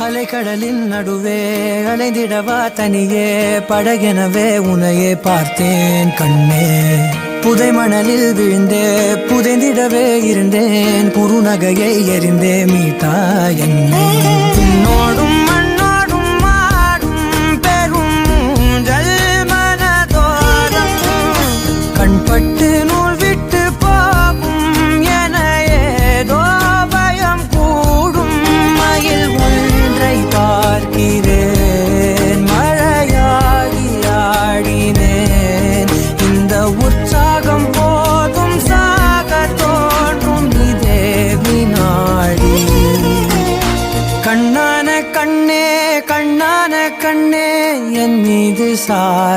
அலைக்கடலின் நடுவே அலைந்திடவா தனியே படகெனவே உனையே பார்த்தேன் கண்ணே. புதை மணலில் விழுந்தே புதைந்திடவே இருந்தேன் குறுநகையை எறிந்தே மீட்டா என்னை. உன்னோடும் மண்ணோடும் மாடும் பெரும் ஊஞ்சல் மனதோரம் கண்பட்டு நூல் விட்டு போகும் என ஏதோ பயம் கூடும். மயில் ஒன்றை பார்க்கிறேன் மழையாகி ஆடினேன். இந்த உற்சாகம் போதும் சாக தோன்றும் இதே வினாடி. கண்ணான கண்ணே கண்ணான கண்ணே என் மீது சாய